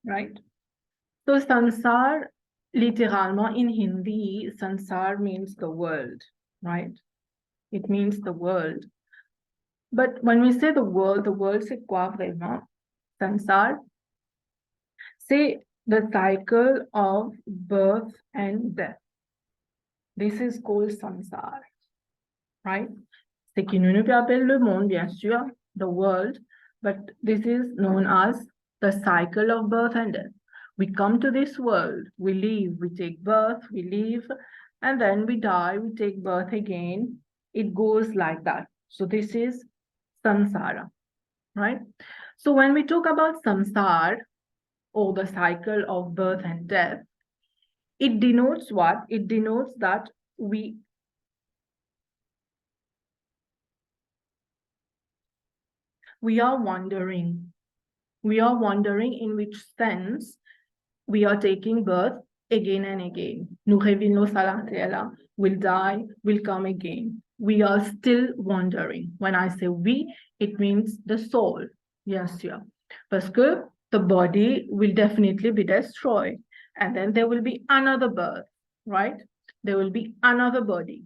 right? So sansar, littéralement in Hindi, sansar means the world, right? It means the world. But when we say the world c'est quoi vraiment? Sansar, c'est the cycle of birth and death. This is called sansar, right? C'est qui nous appelle le monde, bien sûr, the world, but this is known as the cycle of birth and death. We come to this world, we live, we take birth, we live, and then we die, we take birth again. It goes like that. So this is samsara, right? So when we talk about samsara, or the cycle of birth and death, it denotes what? It denotes that we are wandering. We are wondering in which sense we are taking birth again and again. Nous revenons à la terre, will die, will come again. We are still wandering. When I say we, it means the soul. Yes, yeah. Parce que the body will definitely be destroyed. And then there will be another birth, right? There will be another body.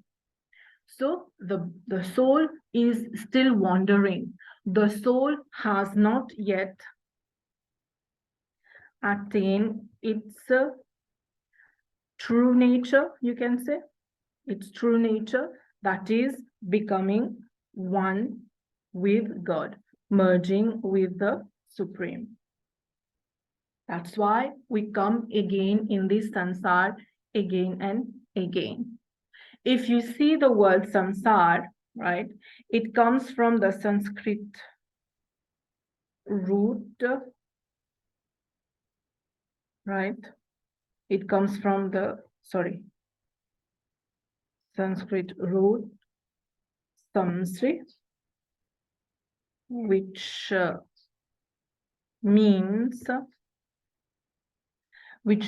So the soul is still wandering. The soul has not yet attained its true nature, you can say, its true nature, that is becoming one with God, merging with the Supreme. That's why we come again in this sansar again and again. If you see the word samsar, right, it comes from the Sanskrit root, right? It comes from the, Sanskrit root, samsri, which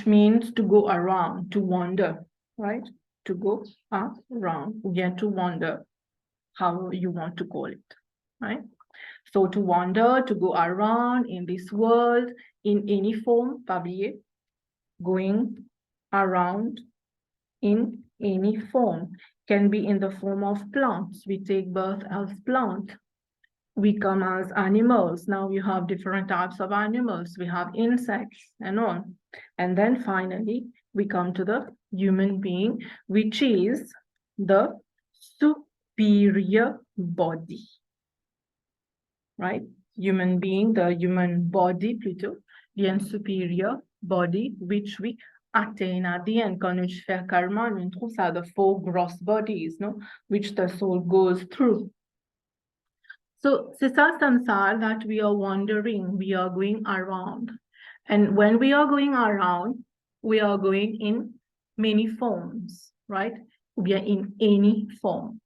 means to go around, to wander, right? To go around, yeah, to wander, how you want to call it, right? So to wander, to go around in this world in any form, going around in any form, can be in the form of plants. We take birth as plant. We come as animals. Now you have different types of animals. We have insects and on. And then finally, we come to the human being, which is the superior body, right? Human being, the human body, plutôt, the superior body, which we attain at the end. Quand nous faisons karma, nous trouvons ça the four gross bodies, no? Which the soul goes through. So, c'est ça samsara, that we are wandering, we are going around. And when we are going around, we are going in many forms, right? We are in any form.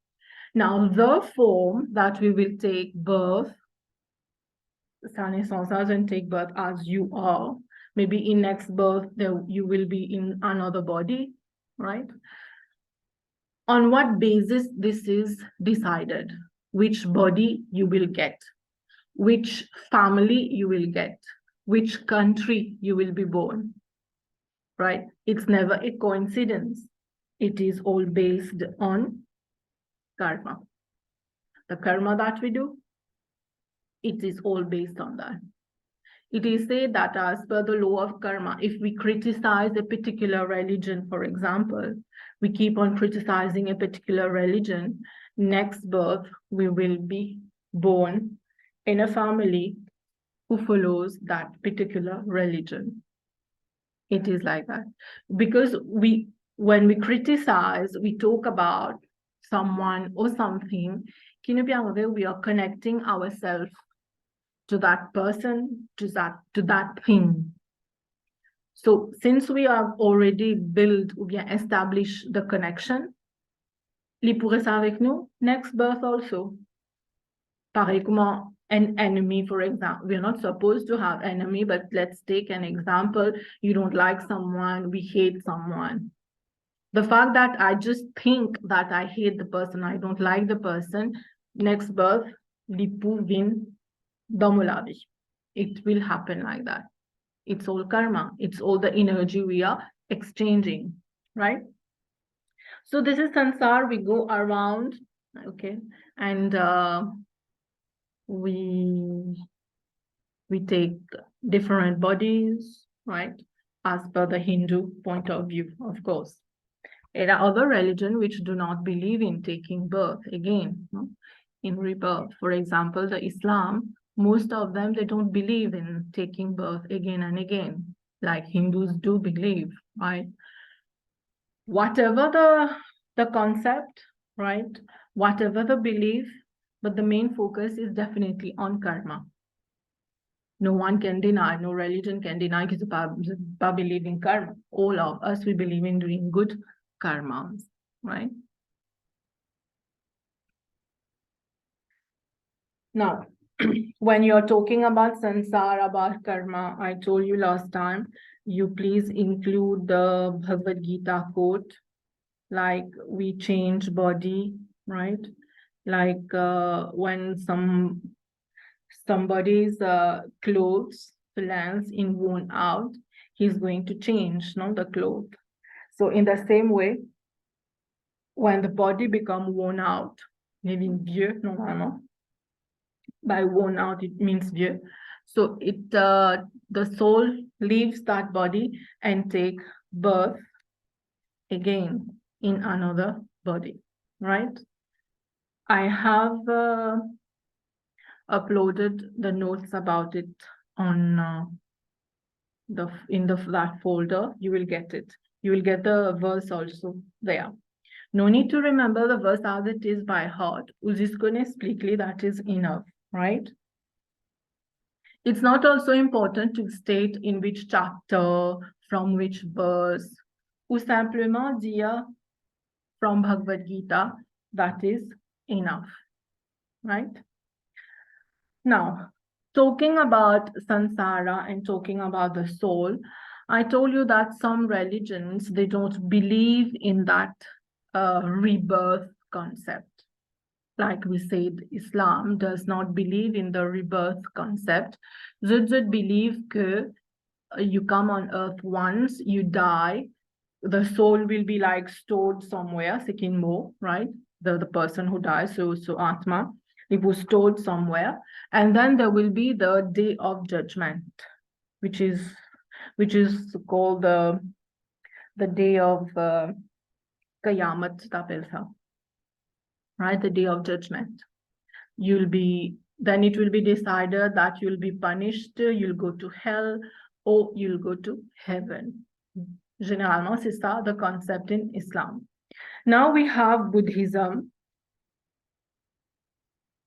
Now, the form that we will take birth, sa naissance doesn't take birth as you are. Maybe in next birth, you will be in another body, right? On what basis this is decided? Which body you will get, which family you will get, which country you will be born, right? It's never a coincidence. It is all based on karma. The karma that we do, it is all based on that. It is said that as per the law of karma, if we criticize a particular religion, for example, we keep on criticizing a particular religion, next birth, we will be born in a family who follows that particular religion. It is like that. Because when we criticize, we talk about someone or something, we are connecting ourselves to that person, to that thing. So since we have already built ou bien established the connection, li pourrait ça avec nous, next birth also. Pareil comment an enemy, for example. We're not supposed to have enemy, but let's take an example. You don't like someone, we hate someone. The fact that I just think that I hate the person, I don't like the person, next birth, li pou vin dans mon la vie. It will happen like that. It's all karma. It's all the energy we are exchanging, right? So this is sansar. We go around, okay, and we take different bodies, right? As per the Hindu point of view, of course. There are other religions which do not believe in taking birth again, no? In rebirth. For example, the Islam, most of them, they don't believe in taking birth again and again, like Hindus do believe, right? Whatever the concept, right? Whatever the belief, but the main focus is definitely on karma. No one can deny, no religion can deny कि I believe in karma. All of us, we believe in doing good karmas, right? Now, when you're talking about sansar, about karma, I told you last time, you please include the Bhagavad Gita quote, like we change body, right? Like when somebody's clothes lands in worn out, he's going to change, no, the cloth. So in the same way, when the body become worn out, maybe vieux normalement, by worn out it means vieux. So it the soul leaves that body and take birth again in another body, right? I have uploaded the notes about it on that folder. You will get it. You will get the verse also there. No need to remember the verse as it is by heart. Usisko ne expliquer, that is enough, right? It's not also important to state in which chapter, from which verse, ou simplement dire from Bhagavad Gita, that is enough, right? Now, talking about sansara and talking about the soul, I told you that some religions, they don't believe in that rebirth concept. Like we said, Islam does not believe in the rebirth concept. They believe that you come on earth once, you die, the soul will be like stored somewhere, Sikhinmo, right? The person who dies, so Atma, it was stored somewhere. And then there will be the day of judgment, which is called the day of Qayamat, right? The day of judgment. Then it will be decided that you'll be punished, you'll go to hell, or you'll go to heaven. Généralement, c'est ça the concept in Islam. Now we have Buddhism.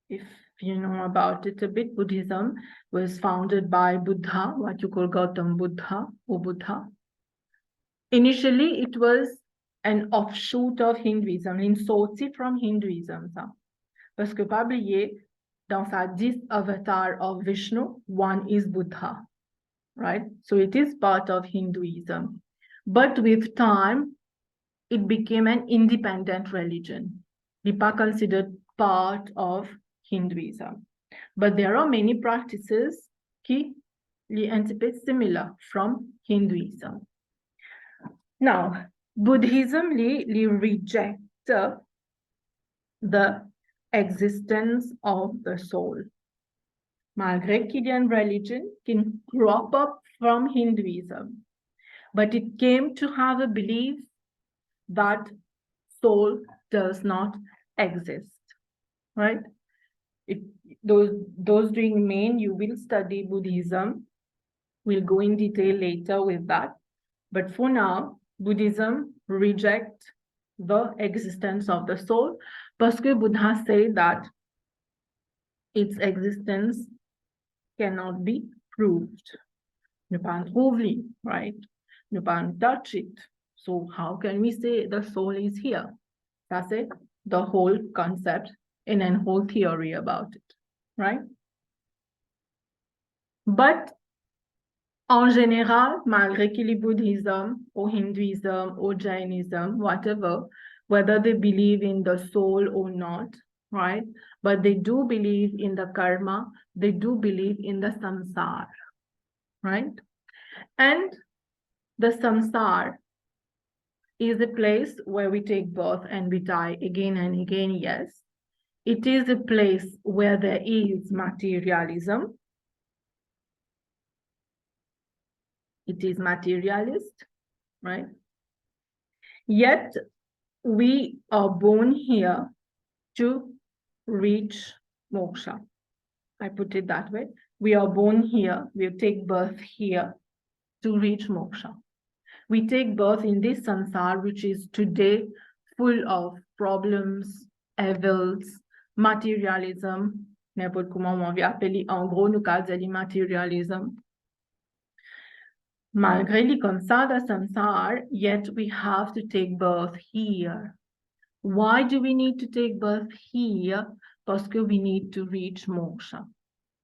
If you know about it a bit, Buddhism was founded by Buddha, what you call Gautam Buddha or Buddha. Initially, it was an offshoot of Hinduism, une sortie from Hinduism. Ça. Parce que pas oublier, dans sa 10 avatars of Vishnu, one is Buddha, right? So it is part of Hinduism. But with time, it became an independent religion. It's not considered part of Hinduism. But there are many practices qui are similar from Hinduism. Now, Buddhism rejects the existence of the soul. Malgré qu'il y a une religion can crop up from Hinduism, but it came to have a belief that soul does not exist, right? Those doing main, you will study Buddhism. We'll go in detail later with that. But for now, Buddhism rejects the existence of the soul, parce que Buddha said that its existence cannot be proved. You can't prove it, right? You can't touch it. So how can we say the soul is here? That's it, the whole concept and a whole theory about it, right? But en général, malgré qu'il y ait Buddhism or Hinduism or Jainism, whatever, whether they believe in the soul or not, right? But they do believe in the karma, they do believe in the samsara, right? And the samsara is a place where we take birth and we die again and again, yes. It is a place where there is materialism. It is materialist, right? Yet we are born here to reach moksha. I put it that way. We are born here, we take birth here to reach moksha. We take birth in this samsara, which is today full of problems, evils, materialism. N'importe comment on veut appeler, en gros, nous avons materialism. Malgré les comme ça, the samsara, yet we have to take birth here. Why do we need to take birth here? Parce que we need to reach moksha.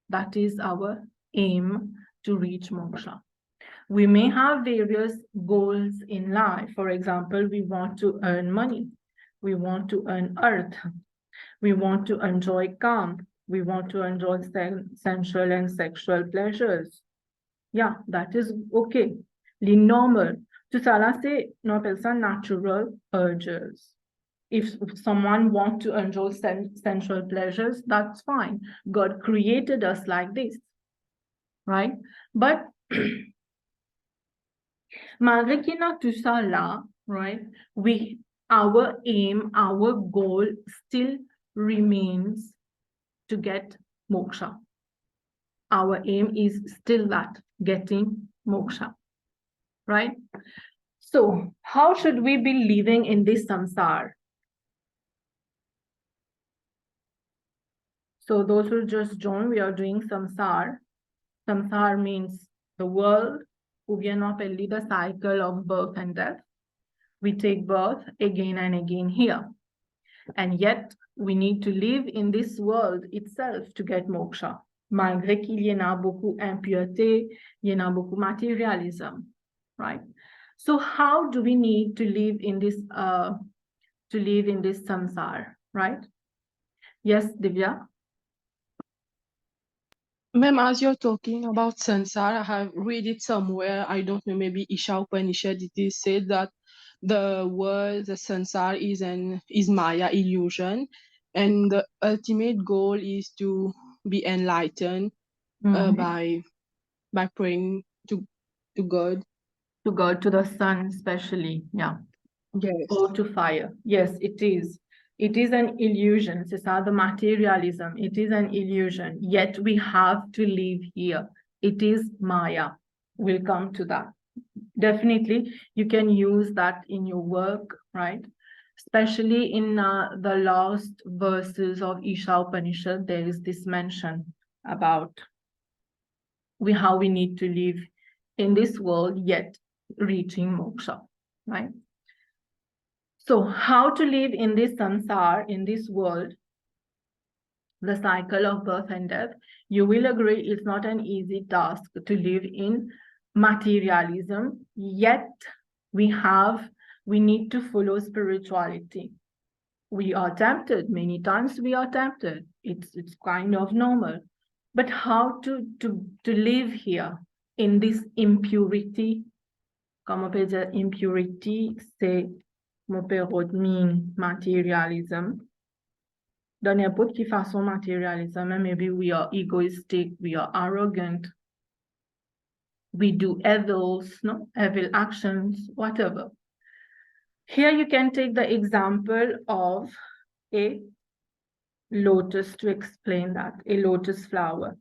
That is our aim, to reach moksha. We may have various goals in life. For example, we want to earn money. We want to earn earth. We want to enjoy calm. We want to enjoy sensual and sexual pleasures. Yeah, that is okay. Les normal. Tout ça là, c'est, on appelle ça natural urges. If someone wants to enjoy sensual pleasures, that's fine. God created us like this, right? But malgré qu'il y a tout ça là, right? Our aim, our goal still remains to get moksha. Our aim is still that, getting moksha, right? So how should we be living in this samsara? So those who just joined, we are doing samsara. Samsara means the world, ou bien on appelle the cycle of birth and death. We take birth again and again here. And yet we need to live in this world itself to get moksha. Malgré qu'il y en a beaucoup impureté, il y en a beaucoup materialism, right? So how do we need to live in this samsara, right? Yes, Divya? Ma'am, as you're talking about samsara, I have read it somewhere. I don't know, maybe Isha Upanishad, it is said that the world, the samsara is Maya, illusion, and the ultimate goal is to be enlightened by praying to God. To God, to the sun especially, yeah. Yes. Or to fire. Yes, it is. It is an illusion. C'est ça, the materialism. It is an illusion. Yet we have to live here. It is Maya. We'll come to that. Definitely, you can use that in your work, right? Especially in the last verses of Isha Upanishad, there is this mention about how we need to live in this world, yet reaching moksha, right? So how to live in this samsara, in this world, the cycle of birth and death, you will agree it's not an easy task to live in materialism, yet we need to follow spirituality. We are tempted, many times we are tempted. It's kind of normal. But how to live here in this impurity? Comme on peut dire impurity, c'est mon père mean materialism. Dans n'importe quelle façon materialism, maybe we are egoistic, we are arrogant, we do evils, no? Evil actions, whatever. Here you can take the example of a lotus to explain that, a lotus flower.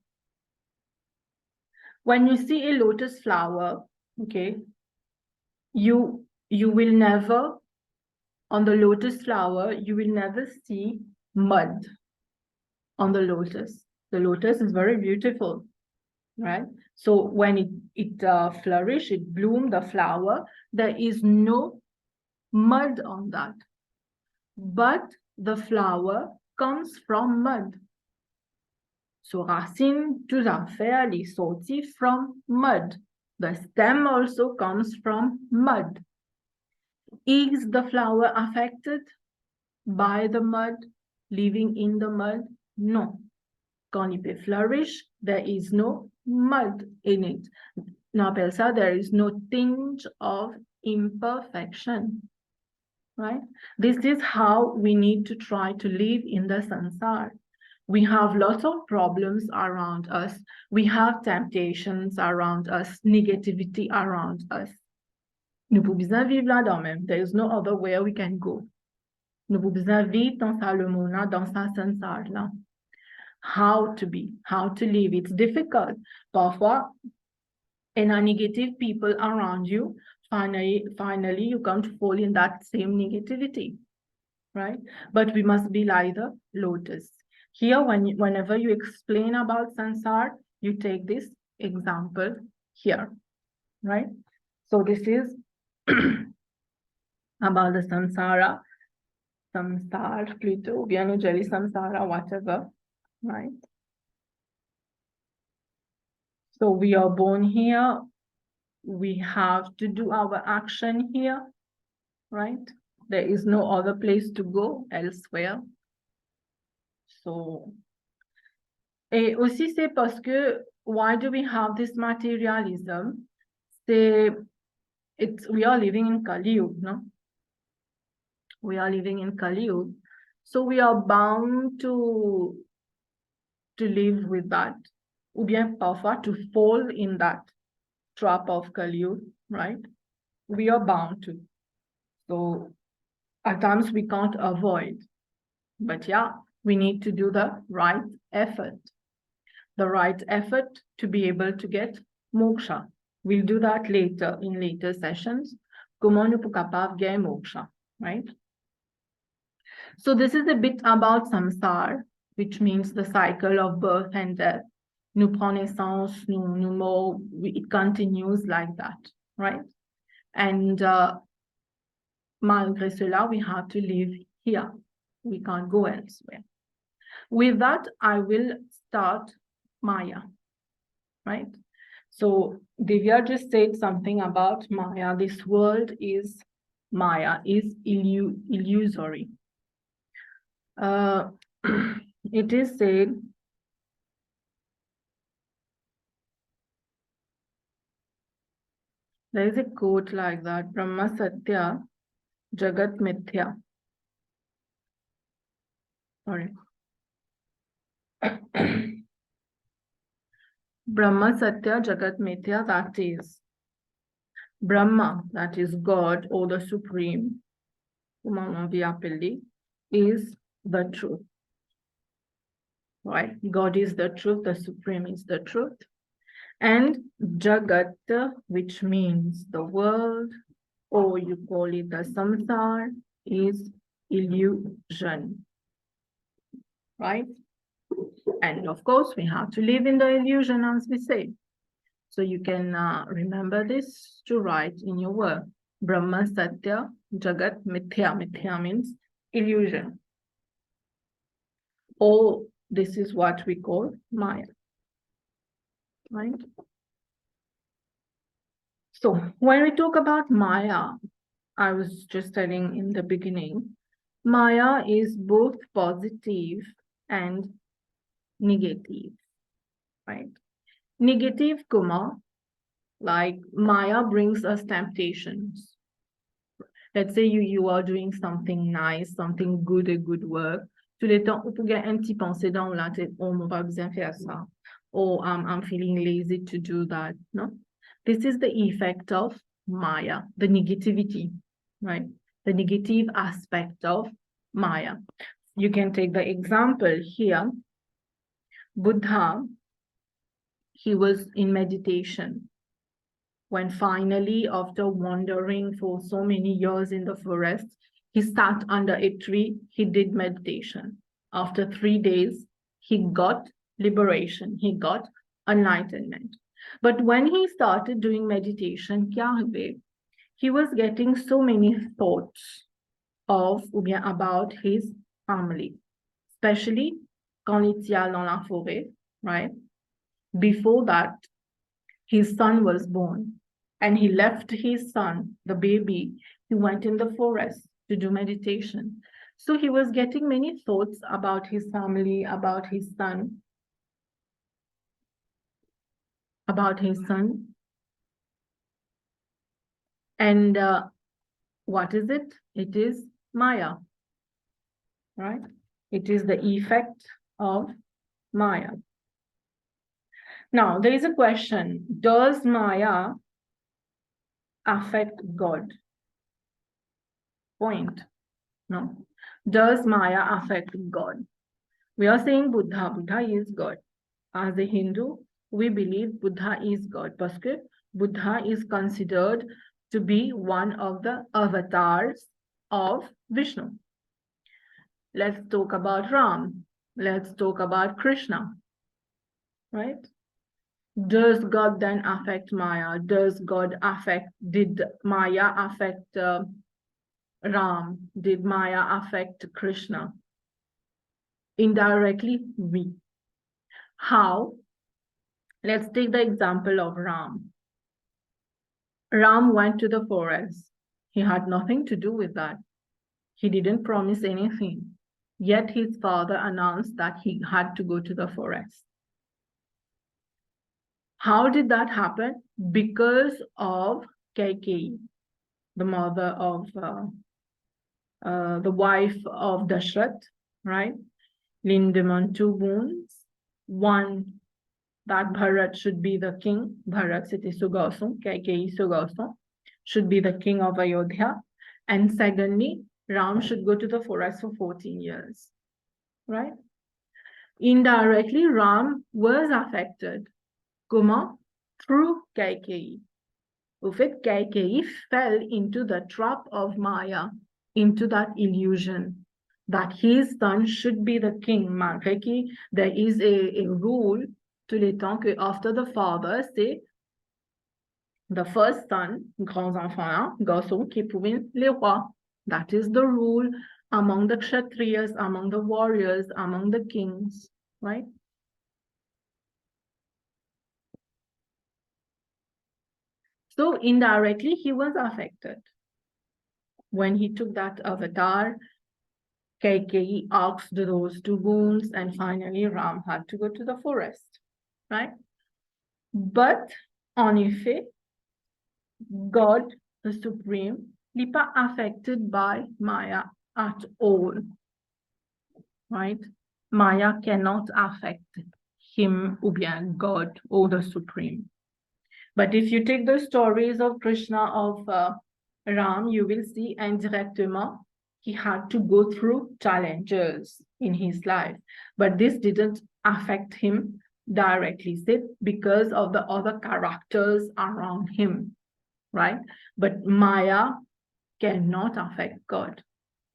When you see a lotus flower, okay, you will never, on the lotus flower, you will never see mud on the lotus. The lotus is very beautiful, right? So when it flourishes, it blooms, the flower, there is no mud on that. But the flower comes from mud. So racine, tout à fait, is sorti from mud. The stem also comes from mud. Is the flower affected by the mud, living in the mud? No. Quand il peut flourish, there is no mud in it. on appelle ça, there is no tinge of imperfection, right? This is how we need to try to live in the samsara. We have lots of problems around us. We have temptations around us, negativity around us. Nous pouvons bien vivre là-dedans même. There is no other way we can go. Nous pouvons bien vivre dans sa le monde, dans sa samsara là. How to be, how to live. It's difficult. Parfois, and are negative people around you, finally you come to fall in that same negativity, right? But we must be like the lotus. Here, whenever you explain about samsara, you take this example here, right? So this is about the samsara plutôt, bien usually samsara, whatever, right? So we are born here. We have to do our action here, right? There is no other place to go elsewhere. So, et aussi c'est parce que why do we have this materialism? We are living in Kali Yuga, no? We are living in Kali Yuga. So we are bound to live with that. Ou bien parfois to fall in that trap of Kali Yuga, right? We are bound to. So at times we can't avoid. But yeah, we need to do the right effort. The right effort to be able to get moksha. We'll do that later in later sessions. Comment nous sommes capables de gagner moksha, right? So this is a bit about samsara, which means the cycle of birth and death. Nous prenons naissance, nous morts, it continues like that, right? And malgré cela, we have to live here. We can't go elsewhere. With that, I will start Maya, right? So Divya just said something about Maya. This world is Maya, is illusory. It is said, there is a quote like that, Brahma Satya, Jagat Mithya. Sorry. Brahma Satya Jagat Mithya, that is Brahma, that is God or the Supreme, is the truth. Right? God is the truth, the Supreme is the truth. And Jagat, which means the world, or you call it the samsara, is illusion. Right? And of course, we have to live in the illusion, as we say. So you can remember this to write in your work. Brahma Satya Jagat Mithya. Mithya means illusion. Or this is what we call Maya. Right? So when we talk about Maya, I was just telling in the beginning, Maya is both positive and negative, right? Negative, like Maya brings us temptations. Let's say you are doing something nice, something good, a good work. Tout le temps, on peut gagner un petit pensée dans la tête, oh, on va bien faire ça. Or I'm feeling lazy to do that, no? This is the effect of Maya, the negativity, right? The negative aspect of Maya. You can take the example here. Buddha, he was in meditation. When finally, after wandering for so many years in the forest, he sat under a tree, he did meditation. After 3 days, he got liberation, he got enlightenment. But when he started doing meditation, he was getting so many thoughts of ou bien about his family, especially quand il était dans la forêt, right? Before that, his son was born, and he left his son, the baby. He went in the forest to do meditation. So he was getting many thoughts about his family, about his son. And what is it? It is Maya, right? It is the effect of Maya. Now, there is a question. Does Maya affect God? Point. No. Does Maya affect God? We are saying Buddha. Buddha is God. As a Hindu, we believe Buddha is God because Buddha is considered to be one of the avatars of Vishnu. Let's talk about Ram. Let's talk about Krishna, right? Does God then affect Maya? Did Maya affect Ram? Did Maya affect Krishna? Indirectly, we. How? Let's take the example of Ram. Ram went to the forest. He had nothing to do with that. He didn't promise anything. Yet his father announced that he had to go to the forest. How did that happen? Because of Kaikeyi, the mother of, the wife of Dashrath, right? Lindemann, 2 boons. One, that Bharat should be the king. Bharat, c'était Sugarson, Kaikeyi Sugarson, should be the king of Ayodhya. And secondly, Ram should go to the forest for 14 years, right? Indirectly, Ram was affected. Comment? Through Kaikeyi. Au fait, Kaikeyi fell into the trap of Maya, into that illusion that his son should be the king. Malgré que there is a rule tous les temps que after the father, c'est the first son, grands enfants, garçons qui pouvaient les rois. That is the rule among the Kshatriyas, among the warriors, among the kings, right? So indirectly, he was affected. When he took that avatar, Kaikeyi asked those 2 boons, and finally Ram had to go to the forest, right? But, en effet, God, the Supreme, n'est pas affected by Maya at all, right? Maya cannot affect him ou bien God or the Supreme. But if you take the stories of Krishna, of Ram, you will see indirectement he had to go through challenges in his life. But this didn't affect him directly, because of the other characters around him, right? But Maya cannot affect God,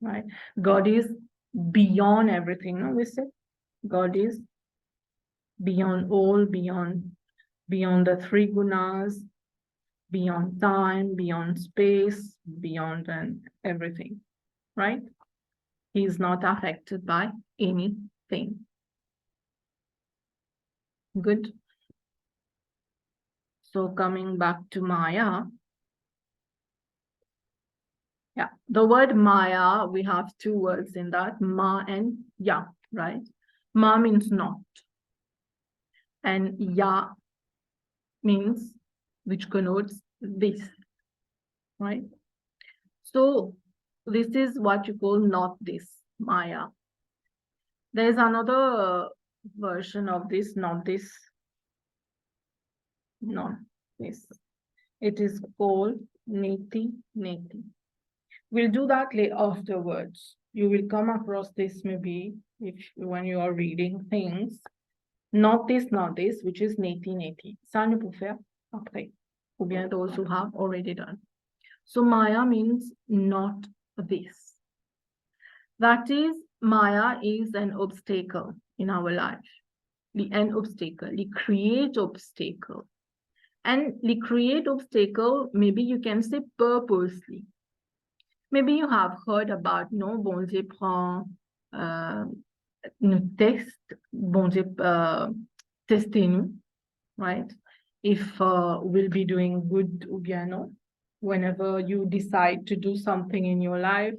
right? God is beyond everything, no? We said God is beyond all, beyond the 3 gunas, beyond time, beyond space, beyond everything, right? He is not affected by anything. Good. So coming back to Maya. Yeah, the word Maya, we have 2 words in that, Ma and Ya, right? Ma means not. And Ya means, which connotes this, right? So this is what you call not this, Maya. There's another version of this, not this, not this. It is called Neti Neti. We'll do that afterwards. You will come across this maybe when you are reading things. Not this, which is Neti Neti. Ça ne peut faire après. Ou bien those who have already done. So Maya means not this. That is, Maya is an obstacle in our life. An obstacle, create obstacle. And create obstacle, maybe you can say purposely. Maybe you have heard about, no, bon Dieu prend nous teste, bon Dieu testez-nous, right? If we'll be doing good ou bien non. Whenever you decide to do something in your life,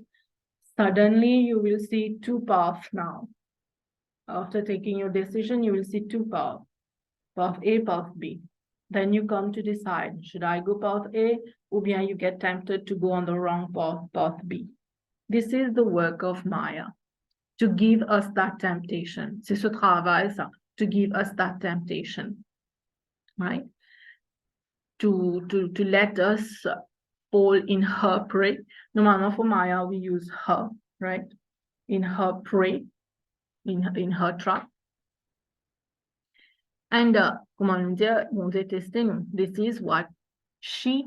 suddenly you will see 2 paths now. After taking your decision, you will see 2 paths, path A, path B. Then you come to decide, should I go path A, or bien you get tempted to go on the wrong path, path B. This is the work of Maya, to give us that temptation. C'est ce travail, ça, to give us that temptation, right? To let us fall in her prey. Normalement, for Maya, we use her, right? In her prey, in her trap. And comment dire, bon, this is what she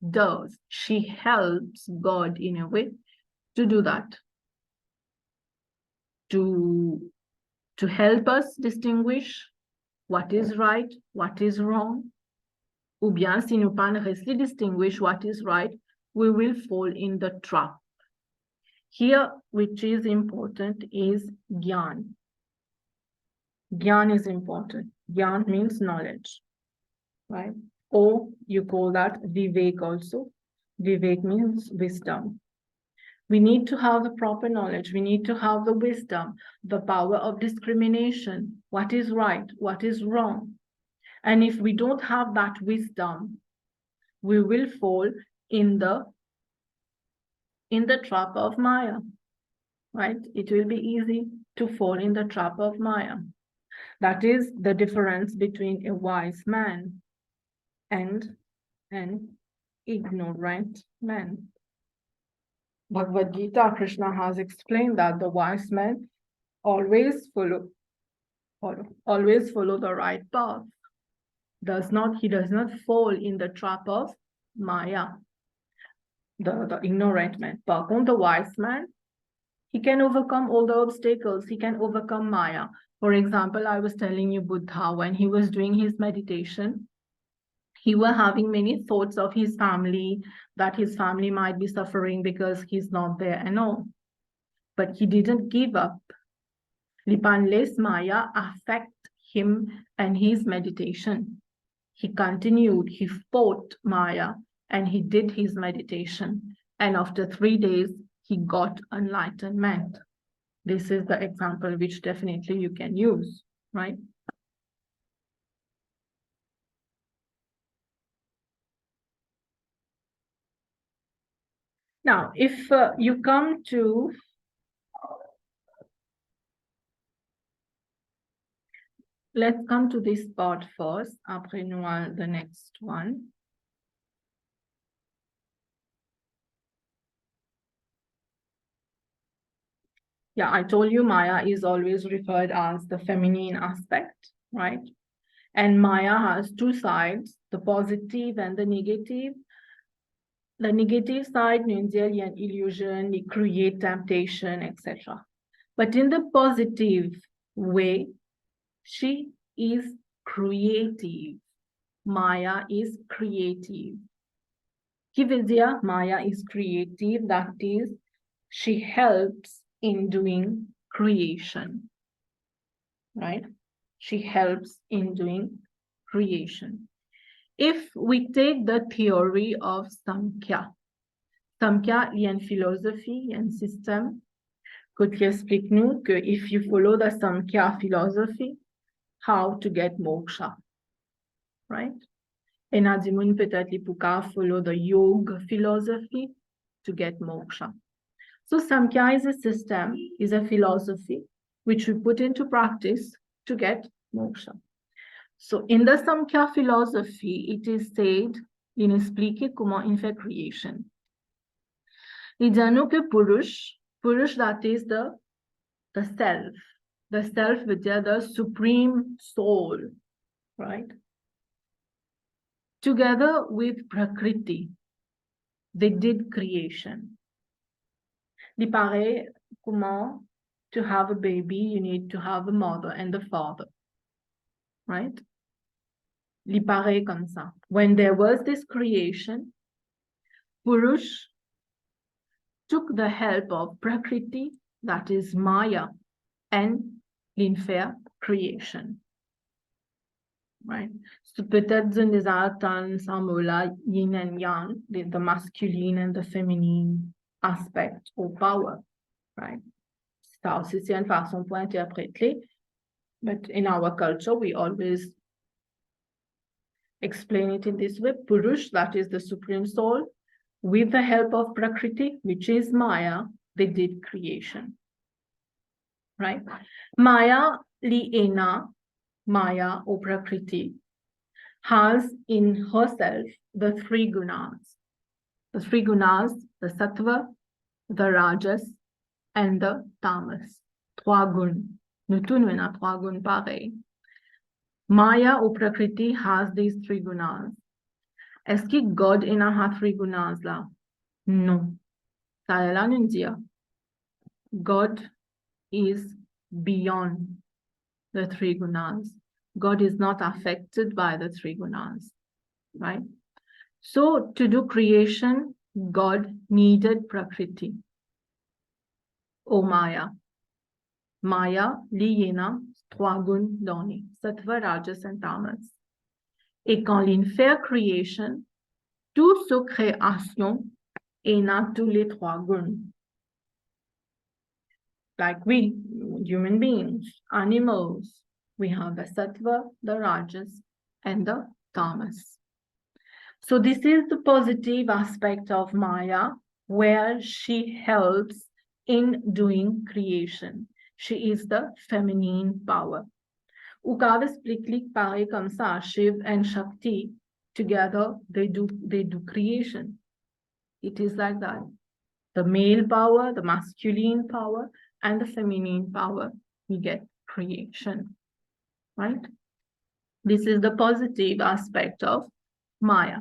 does. She helps God in a way to do that. To help us distinguish what is right, what is wrong. Ou bien, si nous pas distinguish what is right, we will fall in the trap. Here, which is important, is Gyan. Gyan is important. Gyan means knowledge, right? Or you call that Vivek also. Vivek means wisdom. We need to have the proper knowledge. We need to have the wisdom, the power of discrimination. What is right? What is wrong? And if we don't have that wisdom, we will fall in the trap of Maya, right? It will be easy to fall in the trap of Maya. That is the difference between a wise man and an ignorant man. Bhagavad Gita, Krishna has explained that the wise man always follow the right path. He does not fall in the trap of Maya, the ignorant man. Par contre, the wise man, he can overcome all the obstacles. He can overcome Maya. For example, I was telling you Buddha, when he was doing his meditation, he was having many thoughts of his family, that his family might be suffering because he's not there and all. But he didn't give up. Lipanles Maya affect him and his meditation. He continued, he fought Maya, and he did his meditation. And after 3 days, he got enlightenment. This is the example which definitely you can use, right? Now, if you come to let's come to this part first, après nous the next one. Yeah, I told you Maya is always referred as the feminine aspect, right? And Maya has two sides, the positive and the negative. The negative side means an illusion, you create temptation, etc. But in the positive way, she is creative. Maya is creative. Qui veut dire Maya is creative? That is, she helps in doing creation, right? She helps in doing creation. If we take the theory of Samkhya, Samkhya, il y a une philosophie, il y a un système qui explique nous que if you follow the Samkhya philosophy, how to get moksha, right? And Adimun peut-être pouka follow the yoga philosophy to get moksha. So Samkhya is a system, is a philosophy which we put into practice to get moksha. So in the Samkhya philosophy, it is said, il explique comment il fait creation. Il dit nous que Purush, that is the self. The self veut dire the supreme soul, right? Together with Prakriti, they did creation. Il paraît comment to have a baby, you need to have a mother and a father, right? Il paraît comme ça. When there was this creation, Purush took the help of Prakriti, that is Maya, and l'infaire creation. Right? So peut-être des attentes là, yin and yang, the masculine and the feminine aspect or power, right? Ça aussi, c'est une façon pour interpréter. But in our culture, we always explain it in this way. Purush, that is the supreme soul, with the help of Prakriti, which is Maya, they did creation. Right? Maya liena, Maya or Prakriti, has in herself the three gunas. The three gunas, the sattva, the rajas, and the tamas. Trois guns. Nous tous, nous avons trois guns pareils. Maya or Prakriti has these three gunas. Est-ce que God a three gunas là? Non. Ça est là, nous dire. God is beyond the three gunas. God is not affected by the three gunas, right? So to do creation, God needed Prakriti, or Maya. Maya, liyena, trois guns donnés, sattva, rajas and tamas. Et quand l'in fait creation, toute sa création est à tous les trois guns. Like we, human beings, animals, we have the sattva, the rajas, and the tamas. So this is the positive aspect of Maya, where she helps in doing creation. She is the feminine power. Ukav explique pareil comme ça, Shiv and Shakti, together they do creation. It is like that. The male power, the masculine power, and the feminine power, we get creation, right? This is the positive aspect of Maya.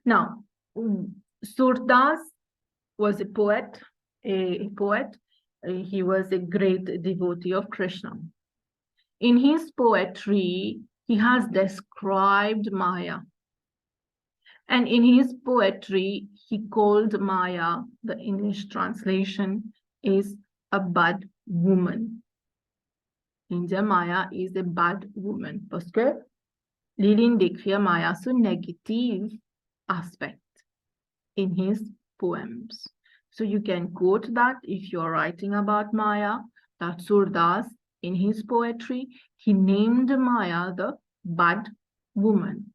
Now, Surdas was a poet, he was a great devotee of Krishna. In his poetry, he has described Maya. And in his poetry, he called Maya, the English translation is a bad woman. India Maya is a bad woman. Parce que Lilin décrit Maya sous negative aspect in his poems. So you can quote that if you're writing about Maya, that Surdas, in his poetry, he named Maya the bad woman,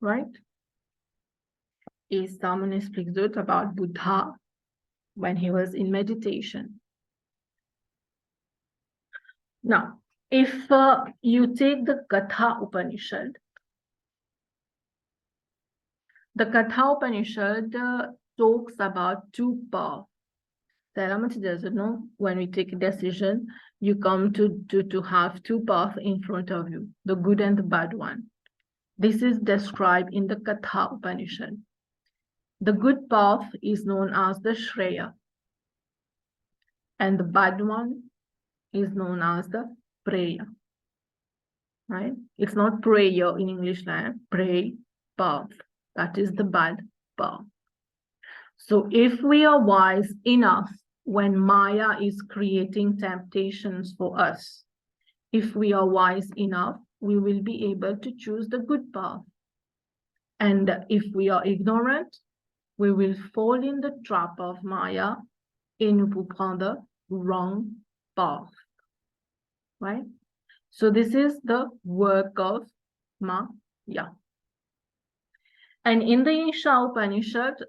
right? Et someone expliques d'autres about Buddha when he was in meditation. Now, if you take the Katha Upanishad, the Katha Upanishad talks about two paths. When we take a decision, you come to have two paths in front of you, the good and the bad one. This is described in the Katha Upanishad. The good path is known as the Shreya, and the bad one is known as the Preya, right? It's not prayer in English language, pray path. That is the bad path. So if we are wise enough when Maya is creating temptations for us, if we are wise enough, we will be able to choose the good path. And if we are ignorant, we will fall in the trap of Maya et nous pour prendre the wrong path, right? So this is the work of Maya. And in the Isha Upanishad,